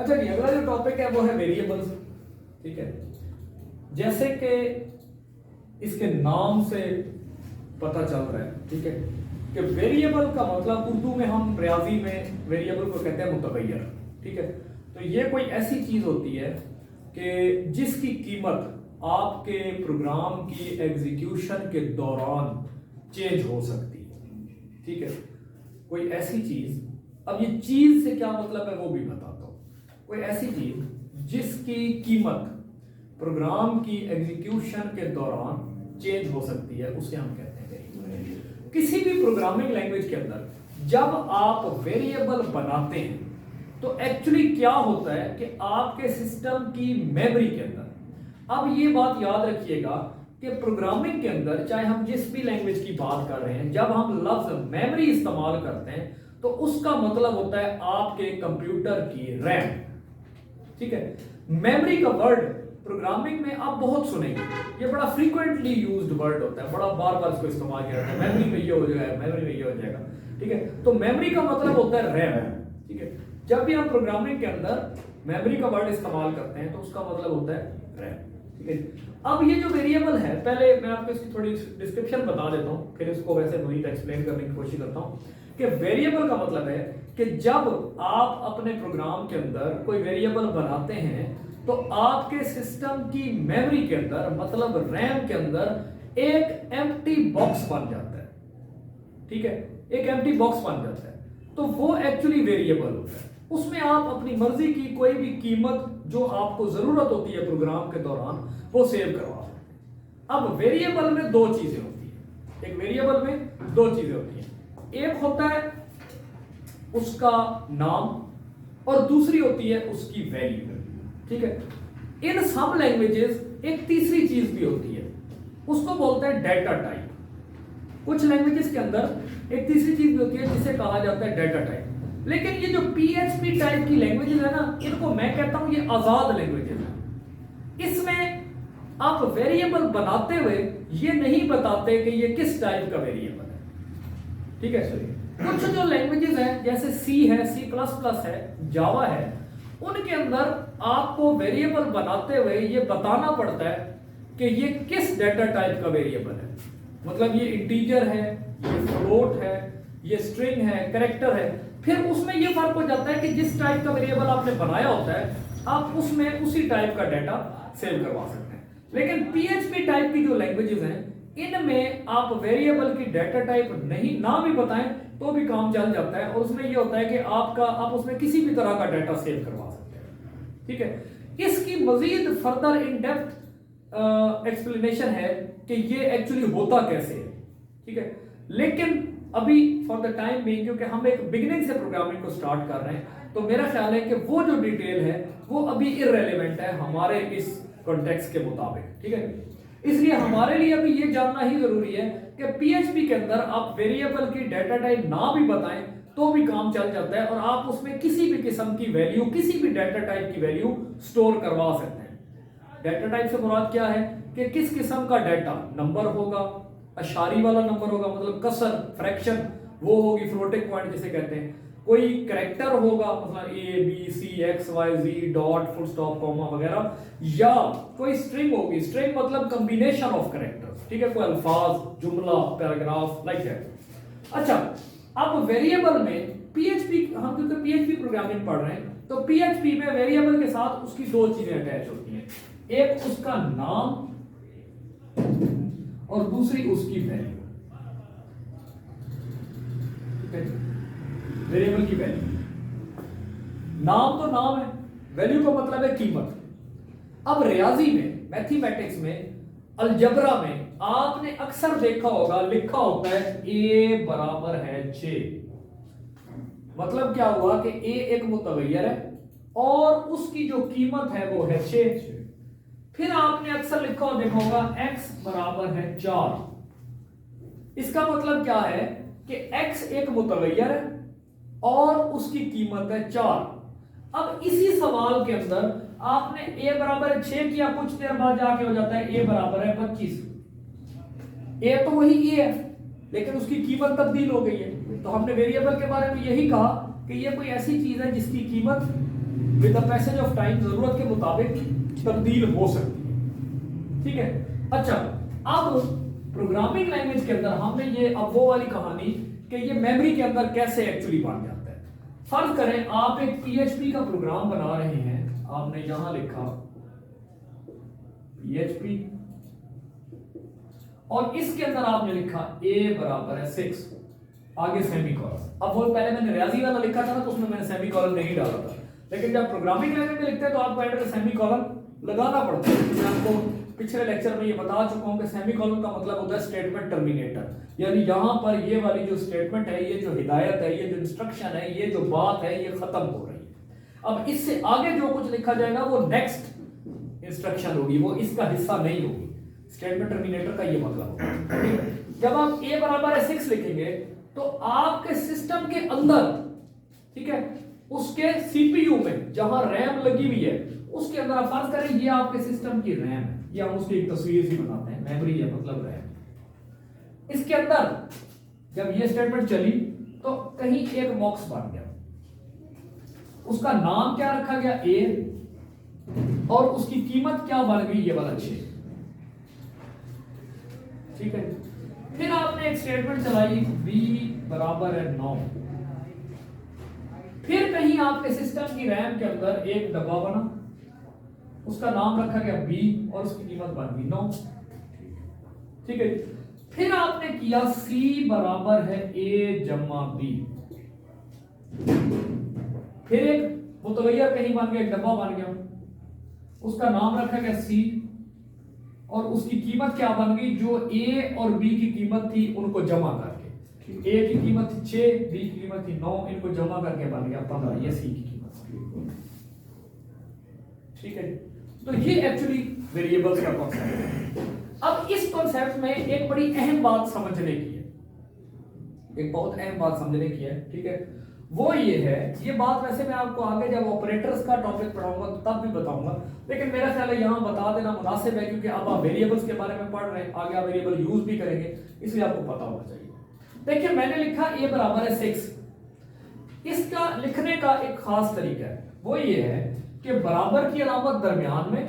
अच्छा जी, अगला जो टॉपिक है वो है वेरिएबल्स। ठीक है, जैसे कि इसके नाम से पता चल रहा है, ठीक है, कि वेरिएबल का मतलब उर्दू में हम रियाजी में वेरिएबल को कहते हैं मुतगय्यर। ठीक है, तो ये कोई ऐसी चीज होती है कि जिसकी कीमत आपके प्रोग्राम की एग्जीक्यूशन के दौरान चेंज हो सकती है। ठीक है, कोई ऐसी चीज, अब ये चीज से क्या मतलब है वो भी बताता हूं। कोई ऐसी चीज जिसकी कीमत प्रोग्राम की एग्जीक्यूशन के दौरान चेंज हो सकती है, उसे हम कहते हैं वेरिएबल। किसी भी प्रोग्रामिंग लैंग्वेज के अंदर जब आप वेरिएबल बनाते हैं तो एक्चुअली क्या होता है कि आपके सिस्टम की मेमोरी के अंदर, अब ये बात याद रखिएगा कि प्रोग्रामिंग के अंदर चाहे हम जिस भी लैंग्वेज की बात कर रहे हैं, जब हम लफ्ज मेमोरी इस्तेमाल करते हैं तो उसका मतलब होता है आपके कंप्यूटर की रैम। ठीक है, मेमोरी का वर्ड प्रोग्रामिंग में आप बहुत सुनेंगे, ये बड़ा फ्रीक्वेंटली यूज्ड वर्ड होता है, बड़ा बार बार इसको इस्तेमाल किया जाता है, मेमोरी में ये हो जाएगा, मेमोरी में ये हो जाएगा। ठीक है, तो मेमोरी का मतलब होता है रैम। ठीक है, जब भी हम प्रोग्रामिंग के अंदर मेमोरी का वर्ड इस्तेमाल करते हैं तो उसका मतलब होता है रैम। ठीक है, अब ये जो वेरिएबल है, पहले मैं आपको इसकी थोड़ी डिस्क्रिप्शन बता देता हूं, फिर इसको वैसे मजीद एक्सप्लेन करने की कोशिश करता हूं कि वेरिएबल का मतलब है कि जब आप अपने प्रोग्राम के अंदर कोई वेरिएबल बनाते हैं तो आपके सिस्टम की मेमोरी के अंदर, मतलब रैम के अंदर एक एम्प्टी बॉक्स बन जाता है। ठीक है, एक एम्प्टी बॉक्स बन जाता है, तो वो एक्चुअली वेरिएबल होता है। उसमें आप अपनी मर्जी की कोई भी कीमत जो आपको जरूरत होती है प्रोग्राम के दौरान वो सेव करवा सकते हैं। अब वेरिएबल में दो चीजें होती है, एक वेरिएबल में दो चीजें होती हैं, एक होता है उसका नाम और दूसरी होती है उसकी वैल्यू। ठीक है, इन सब लैंग्वेजेस एक तीसरी चीज भी होती है, उसको बोलते हैं डेटा टाइप। कुछ लैंग्वेजेस के अंदर एक तीसरी चीज भी होती है जिसे कहा जाता है डेटा टाइप। लेकिन ये जो पीएचपी टाइप की लैंग्वेजेस है ना, इनको मैं कहता हूं ये आजाद लैंग्वेजेस है। इसमें आप वेरिएबल बनाते हुए ये नहीं बताते कि ये किस टाइप का वेरिएबल है। ठीक है, कुछ जो लैंग्वेजेस हैं जैसे सी है, सी प्लस प्लस है, जावा है, उनके अंदर आपको वेरिएबल बनाते हुए ये बताना पड़ता है कि ये किस डेटा टाइप का वेरिएबल है। मतलब ये इंटीजर है, ये फ्लोट है, ये स्ट्रिंग है, कैरेक्टर है। फिर उसमें ये फर्क हो जाता है कि जिस टाइप का वेरिएबल आपने बनाया होता है आप उसमें उसी टाइप का डाटा सेव करवा सकते हैं। लेकिन पीएचपी टाइप की जो लैंग्वेजेस हैं इनमें आप वेरिएबल की डाटा टाइप नहीं ना भी बताएं तो भी काम चल जाता है, और उसमें ये होता है कि आप उसमें किसी भी तरह का डाटा सेव करवा सकते हैं। ठीक है, इसकी मजीद फर्दर इन डेप्थ एक्सप्लेनेशन है कि ये एक्चुअली होता कैसे है। ठीक है, लेकिन अभी फॉर द टाइम बीइंग, क्योंकि हम एक बिगिनिंग से प्रोग्रामिंग को स्टार्ट कर रहे हैं, तो मेरा ख्याल है कि वो जो डिटेल है वो अभी इररेलेवेंट है हमारे इस कॉन्टेक्स्ट के मुताबिक। ठीक है, इसलिए हमारे लिए अभी ये जानना ही जरूरी है कि पीएचपी के अंदर आप वेरिएबल की डाटा टाइप ना भी बताएं तो भी काम चल जाता है, और आप उसमें किसी भी किस्म की वैल्यू, किसी भी डाटा टाइप की वैल्यू स्टोर करवा सकते हैं। डाटा टाइप से मुराद क्या है कि किस किस्म का डाटा, नंबर होगा, अशारी वाला नंबर होगा, मतलब कसर, फ्रैक्शन, वो होगी फ्लोटिंग पॉइंट जिसे कहते हैं, कोई कैरेक्टर होगा, मतलब A B C X Y Z dot full stop comma वगैरह, या कोई स्ट्रिंग होगी, स्ट्रिंग मतलब कॉम्बिनेशन ऑफ कैरेक्टर्स। ठीक है, कोई अल्फाज, जुमला, पैराग्राफ, लाइक दैट। अच्छा, अब वेरिएबल में पीएचपी, हम क्योंकि पीएचपी प्रोग्रामिंग पढ़ रहे हैं तो पीएचपी में वेरिएबल के साथ उसकी दो चीजें अटैच होती हैं, एक उसका नाम और दूसरी उसकी वैल्यू। वेरिएबल की वैल्यू, नाम तो नाम है, वैल्यू का मतलब है कीमत। अब रियाजी में, मैथमेटिक्स में, अलजबरा में आपने अक्सर देखा होगा लिखा होता है a बराबर है 6। मतलब क्या हुआ कि a एक मुतगय्यर है और उसकी जो कीमत है वो है 6। फिर आपने अक्सर लिखा हो देखा होगा x बराबर है 4। इसका मतलब क्या है कि x एक मुतगय्यर है और उसकी कीमत है 4। अब इसी सवाल के अंदर आपने a बराबर है 6 किया, कुछ देर बाद जाके हो जाता है a बराबर है 25। a तो वही a है लेकिन उसकी कीमत तब्दील हो गई है। तो हमने वेरिएबल के बारे में यही कहा कि ये कोई ऐसी चीज है जिसकी कीमत with the passage of time जरूरत के मुताबिक तब्दील हो सकती है। ठीक है, अच्छा अब प्रोग्रामिंग लैंग्वेज के अंदर हमने ये अब वो वाली कहानी कि ये मेमोरी के अंदर कैसे एक्चुअली बन जाता है। फर्ज करें आप एक PHP का प्रोग्राम बना रहे हैं, आपने यहां लिखा PHP और इसके अंदर आपने लिखा a बराबर है 6, आगे सेमीकोलन। अब वो पहले मैंने रियाजी वाला लिखा था ना, तो उसमें मैंने सेमीकोलन नहीं डाला था, लेकिन जब प्रोग्रामिंग लैंग्वेज में लिखते हैं तो आपको एंड में सेमीकोलन लगाना पड़ता है। मैं आपको पिछले लेक्चर में ये बता चुका हूं कि सेमीकोलन का मतलब होता है स्टेटमेंट टर्मिनेटर, यानी यहां पर ये वाली जो स्टेटमेंट है, ये जो हिदायत है, ये जो इंस्ट्रक्शन है, ये जो बात है, ये खत्म हो रही है। अब इससे आगे जो कुछ लिखा जाएगा वो नेक्स्ट इंस्ट्रक्शन होगी, वो इसका हिस्सा नहीं होगी। स्टेटमेंट टर्मिनेटर का ये मतलब होगा। जब आप a बराबर है 6 लिखेंगे तो आपके सिस्टम के अंदर, ठीक है, उसके सीपीयू में जहां रैम लगी हुई है उसके अंदर आप फर्ज करें ये आपके सिस्टम की रैम है, या हम उसकी एक तस्वीर सी बनाते हैं, मेमोरी है मतलब रैम। इसके अंदर जब ये स्टेटमेंट चली तो कहीं एक बॉक्स बन गया, उसका नाम क्या रखा गया a, और उसकी कीमत क्या बन गई ये वाला 6। ठीक है, फिर आपने एक स्टेटमेंट चलाई b बराबर है 9, फिर कहीं आपके सिस्टम की रैम के अंदर एक डब्बा बना, उसका नाम रखा गया b और उसकी कीमत बन गई 9। ठीक है, फिर आपने किया c बराबर है a जमा b, फिर एक मुतगैयर कहीं बन गया, एक डब्बा बन गया, उसका नाम रखा गया c और उसकी कीमत क्या बन गई, जो a और b की कीमत थी उनको जमा करके, a की कीमत थी 6, b की कीमत थी 9, इनको जमा करके बन गया 15, ये c की कीमत। ठीक है, तो ये एक्चुअली वेरिएबल्स का कॉन्सेप्ट है। अब इस कॉन्सेप्ट में एक बड़ी अहम बात समझने की है, एक बहुत अहम बात समझने की है। ठीक है, वो ये है, ये बात वैसे मैं आपको आगे जब ऑपरेटर्स का टॉपिक पढ़ाऊंगा तब भी बताऊंगा, लेकिन मेरा ख्याल है यहाँ बता देना मुनासिब है, क्योंकि अब आप वेरिएबल्स के बारे में पढ़ रहे हैं, आगे आप वेरिएबल यूज भी करेंगे, इसलिए आपको पता होना चाहिए। देखिए मैंने लिखा a बराबर है 6, इसका लिखने का एक खास तरीका है, वो ये है कि बराबर की अलामत दरमियान में,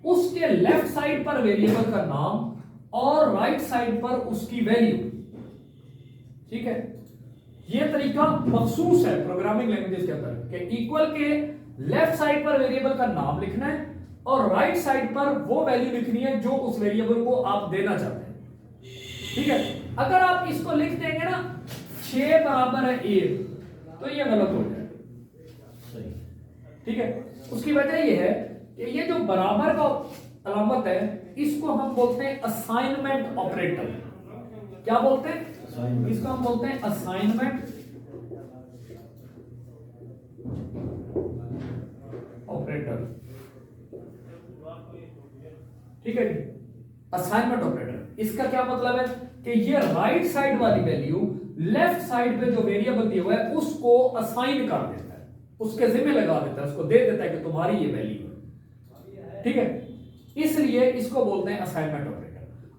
उसके लेफ्ट साइड पर वेरिएबल का नाम और राइट साइड पर उसकी वैल्यू। ठीक है, ये तरीका मखसूस है प्रोग्रामिंग लैंग्वेजेस के अंदर कि इक्वल के लेफ्ट साइड पर वेरिएबल का नाम लिखना है और राइट साइड पर वो वैल्यू लिखनी है जो उस वेरिएबल को आप देना चाहते हैं। ठीक है, अगर आप इसको लिख देंगे ना 6 बराबर है 1, तो ये गलत हो जाएगा। ठीक है, उसकी वजह ये है कि ये जो बराबर का अलामत है इसको हम बोलते हैं असाइनमेंट ऑपरेटर। क्या बोलते हैं इसको? हम बोलते हैं असाइनमेंट ऑपरेटर। ठीक है जी, असाइनमेंट ऑपरेटर, इसका क्या मतलब है कि ये राइट साइड वाली वैल्यू लेफ्ट साइड पे जो वेरिएबल दिया हुआ है उसको असाइन कर देता है, उसके जिम्मे लगा देता है, उसको दे देता है कि तुम्हारी ये वैल्यू है। ठीक है, इसलिए इसको बोलते हैं असाइनमेंट ऑपरेटर।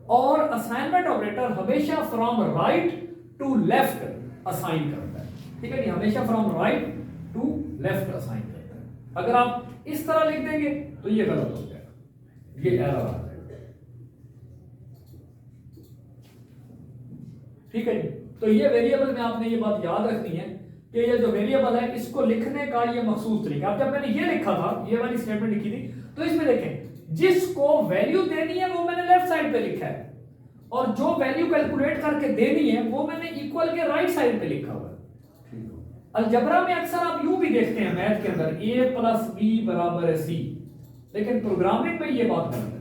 और असाइनमेंट ऑपरेटर हमेशा from right to left assign करता है। ठीक है जी, हमेशा from right to left assign करता है। अगर आप इस तरह लिख देंगे तो ये गलत हो जाएगा, ये एरर आ जाएगा। ठीक है जी, तो ये वेरिएबल में आपने ये बात याद रखनी है कि ये जो वेरिएबल है इसको लिखने का ये मखसूस तरीका। अब जब मैंने ये लिखा था, ये वाली स्टेटमेंट लिखी थी, तो इसमें देखें जिसको वैल्यू देनी है वो मैंने लेफ्ट साइड पे लिखा है और जो वैल्यू कैलकुलेट करके देनी है वो मैंने इक्वल के राइट साइड पे लिखा हुआ है। अलजबरा में अक्सर आप यूं भी देखते हैं मैथ के अंदर a प्लस b बराबर है c, लेकिन प्रोग्रामिंग में ये बात गलत है।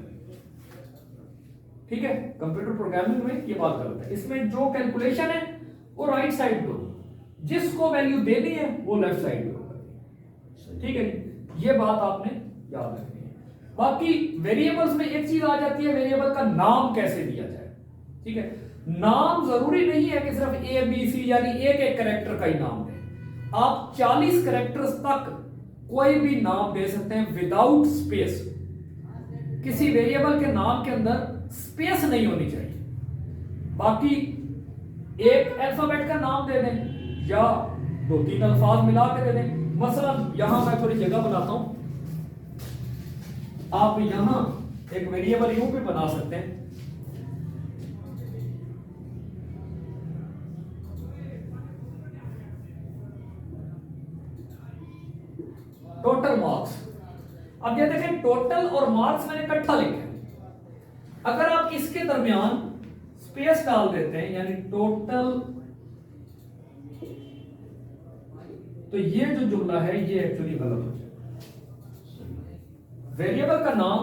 ठीक है, कंप्यूटर प्रोग्रामिंग में ये बात गलत है। इसमें जो कैलकुलेशन है वो राइट साइड पे, जिसको वैल्यू देनी है वो लेफ्ट साइड पे होगा। ठीक है, ये बात आपने याद रखनी है। बाकी वेरिएबल्स में एक चीज आ जाती है, वेरिएबल का नाम कैसे दिया जाए। ठीक है, नाम जरूरी नहीं है कि सिर्फ ए बी सी यानी एक एक कैरेक्टर का ही नाम दें। आप 40 कैरेक्टर्स तक कोई भी नाम दे सकते हैं विदाउट स्पेस। किसी वेरिएबल के नाम के अंदर स्पेस नहीं होनी चाहिए। बाकी एक अल्फाबेट का नाम दे दें या 2-3 अल्फाज मिला के दे दें, मसलन यहां मैं थोड़ी जगह बनाता हूं, आप यहां एक वेरिएबल यू भी बना सकते हैं। Total marks. अब ये देखें टोटल और मार्क्स मैंने इकट्ठा लिखे हैं। अगर आप इसके दरमियान स्पेस डाल देते हैं यानी टोटल, तो ये जो जुमला है ये एक्चुअली गलत हो जाएगा। वेरिएबल का नाम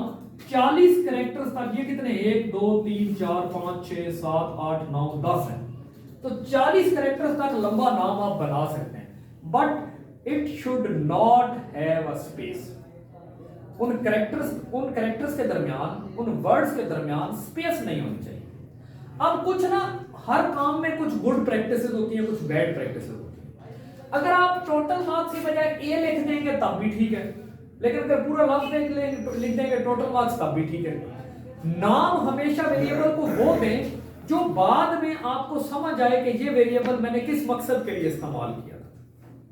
40 कैरेक्टर्स तक, ये कितने 1 2 3 4 5 6 7 8 9 10 है, तो 40 कैरेक्टर्स तक लंबा नाम आप बना सकते हैं, but it should not have a space. उन कैरेक्टर्स के दरमियान, उन वर्ड्स के दरमियान स्पेस नहीं होनी चाहिए। अब कुछ ना, हर काम में कुछ गुड प्रैक्टिसेस होती है, कुछ बैड प्रैक्टिसेस होती है। अगर आप टोटल मार्क्स की बजाय ए लिख देंगे तब भी ठीक है, लेकिन अगर पूरा लफ्ज लिख देंगे टोटल मार्क्स तब भी ठीक है। नाम हमेशा वेरिएबल को वो दें जो बाद में आपको समझ आए कि ये वेरिएबल मैंने किस मकसद के लिए इस्तेमाल किया था।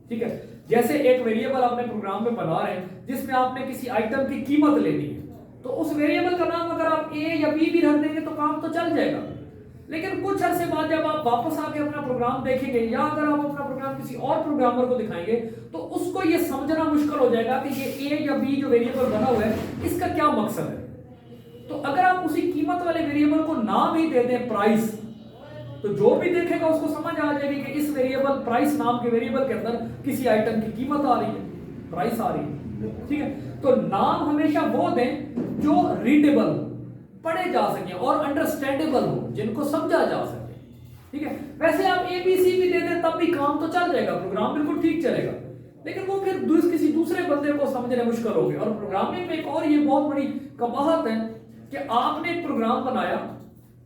ठीक है, जैसे एक वेरिएबल आपने प्रोग्राम में बना रहे हैं जिसमें आपने किसी आइटम की कीमत लेनी है, तो उस वेरिएबल का नाम अगर आप ए या बी भी रख देंगे तो काम तो चल जाएगा। लेकिन कुछ अरसे बाद जब आप वापस आके अपना प्रोग्राम देखेंगे या अगर आप अपना प्रोग्राम किसी और प्रोग्रामर को दिखाएंगे तो उसको ये समझना मुश्किल हो जाएगा कि ये ए या बी जो वेरिएबल बना हुआ है इसका क्या मकसद है। तो अगर आप उसी कीमत वाले वेरिएबल को नाम ही दे दें प्राइस, तो जो भी देखेगा उसको समझ आ जाएगी कि इस वेरिएबल प्राइस नाम के वेरिएबल के अंदर किसी आइटम की कीमत आ रही है, प्राइस आ रही है। ठीक है, तो नाम हमेशा वो दें जो रीडेबल, पढ़े जा सके और अंडरस्टैंडेबल हो, जिनको समझा जा सके। ठीक है, वैसे आप ABC भी दे दें तब भी काम तो चल जाएगा, प्रोग्राम बिल्कुल ठीक चलेगा, लेकिन वो फिर किसी दूसरे बंदे को समझना मुश्किल हो गया। और प्रोग्रामिंग में एक और ये बहुत बड़ी कबाहत है कि आपने एक प्रोग्राम बनाया,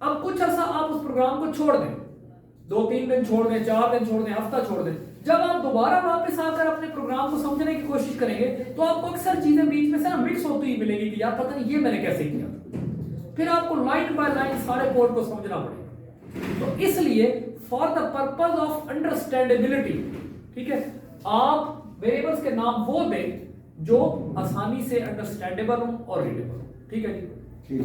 अब कुछ अर्सा आप उस प्रोग्राम को छोड़ दें, 2-3 दिन छोड़ दें, 4 दिन छोड़ दें, हफ्ता छोड़ दें, जब आप दोबारा वापस आकर अपने प्रोग्राम को समझने की कोशिश करेंगे तो आपको अक्सर चीजें बीच में से ना मिक्स होती ही मिलेगी कि यार पता नहीं ये मैंने कैसे किया। फिर आपको लाइन बाय लाइन सारे कोड को समझना पड़ेगा। तो इसलिए for the purpose of understandability, ठीक है, आप वेरिएबल्स के नाम वो दें जो आसानी से अंडरस्टैंडेबल हो और रीडेबल हो। ठीक है जी।